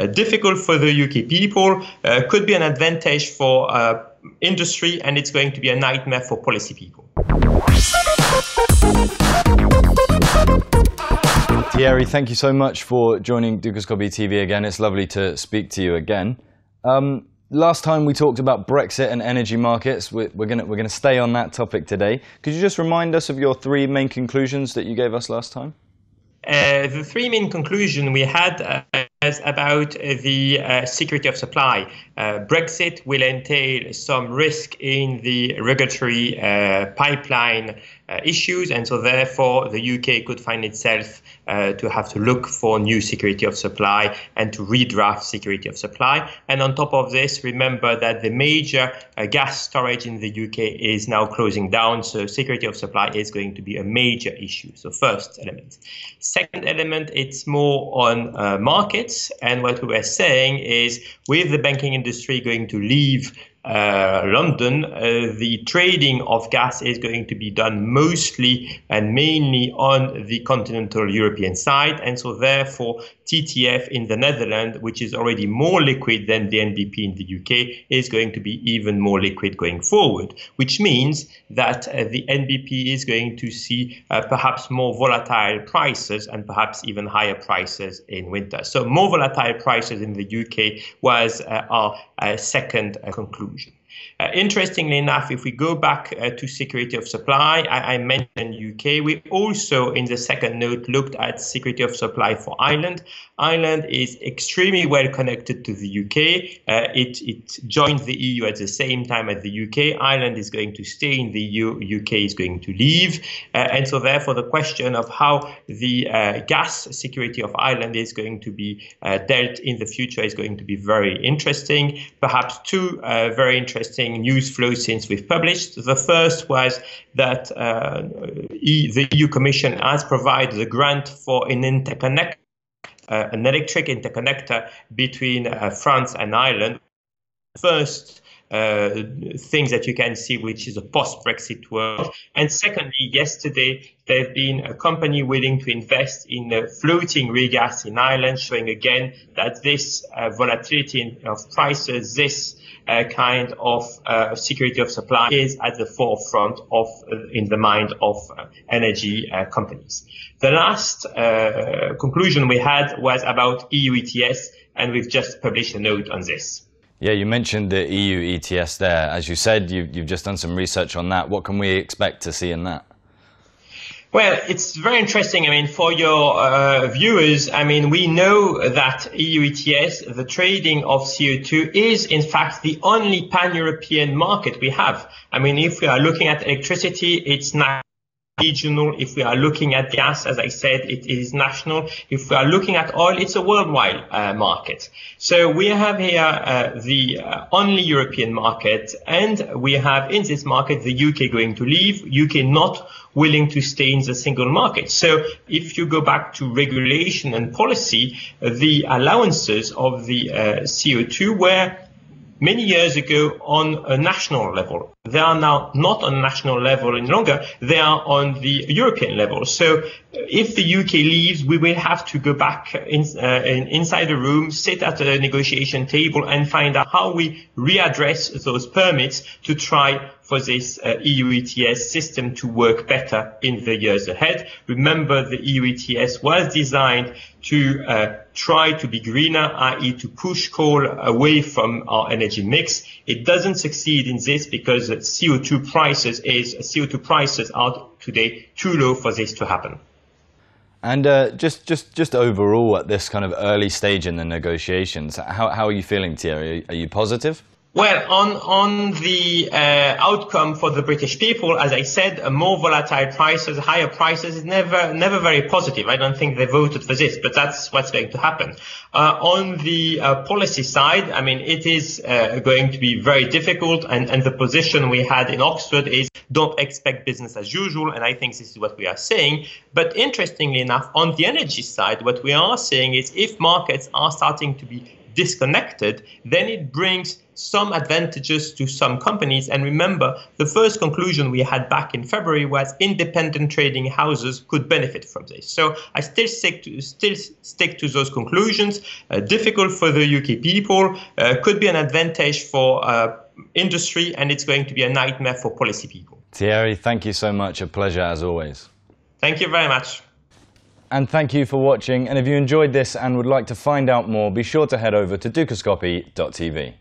difficult for the UK people, could be an advantage for industry, and it's going to be a nightmare for policy people. Thierry, thank you so much for joining Dukascopy TV again. It's lovely to speak to you again. Last time we talked about Brexit and energy markets. We're gonna stay on that topic today. Could you just remind us of your three main conclusions that you gave us last time? The three main conclusions we had is about the security of supply. Brexit will entail some risk in the regulatory pipeline issues, and so therefore the UK could find itself to have to look for new security of supply and to redraft security of supply. And on top of this, remember that the major gas storage in the UK is now closing down, so security of supply is going to be a major issue. So first element. Second element, it's more on markets, and what we were saying is with the banking industry going to leave London, the trading of gas is going to be done mostly and mainly on the continental European side, and so therefore TTF in the Netherlands, which is already more liquid than the NBP in the UK, is going to be even more liquid going forward, which means that the NBP is going to see perhaps more volatile prices and perhaps even higher prices in winter. So more volatile prices in the UK was our second conclusion. Interestingly enough, if we go back to security of supply, I mentioned UK. We also, in the second note, looked at security of supply for Ireland. Ireland is extremely well connected to the UK. It joined the EU at the same time as the UK. Ireland is going to stay in the EU. UK is going to leave. And so therefore, the question of how the gas security of Ireland is going to be dealt in the future is going to be very interesting. Perhaps two very interesting news flows since we've published. The first was that the EU Commission has provided a grant for an interconnect, an electric interconnector between France and Ireland. First things that you can see, which is a post-Brexit world. And secondly, yesterday, there's been a company willing to invest in floating regas in Ireland, showing again that this volatility of prices, this kind of security of supply is at the forefront of, in the mind of energy companies. The last conclusion we had was about EU ETS, and we've just published a note on this. Yeah, you mentioned the EU ETS there. As you said, you've just done some research on that. What can we expect to see in that? Well, it's very interesting. I mean, for your viewers, I mean, we know that EU ETS, the trading of CO2, is in fact the only pan-European market we have. I mean, if we are looking at electricity, it's not regional. If we are looking at gas, as I said, it is national. If we are looking at oil, it's a worldwide market. So we have here the only European market, and we have in this market the UK going to leave, UK not willing to stay in the single market. So if you go back to regulation and policy, the allowances of the CO2 were many years ago on a national level. They are now not on a national level any longer. They are on the European level. So if the UK leaves, we will have to go back inside the room, sit at a negotiation table and find out how we readdress those permits to try for this EU ETS system to work better in the years ahead. Remember, the EU ETS was designed to try to be greener, i.e. to push coal away from our energy mix. It doesn't succeed in this because CO2 prices are today too low for this to happen. And just overall at this kind of early stage in the negotiations, how are you feeling, Thierry? Are you positive? Well, on the outcome for the British people, as I said, more volatile prices, higher prices is never very positive. I don't think they voted for this, but that's what's going to happen. On the policy side, I mean, it is going to be very difficult, and the position we had in Oxford is don't expect business as usual, and I think this is what we are saying. But interestingly enough, on the energy side, what we are saying is if markets are starting to be disconnected, then it brings some advantages to some companies. And remember, the first conclusion we had back in February was independent trading houses could benefit from this. So I still stick to those conclusions. Difficult for the UK people, could be an advantage for industry, and it's going to be a nightmare for policy people. Thierry, thank you so much. A pleasure as always. Thank you very much. And thank you for watching. And if you enjoyed this and would like to find out more, be sure to head over to dukascopy.tv.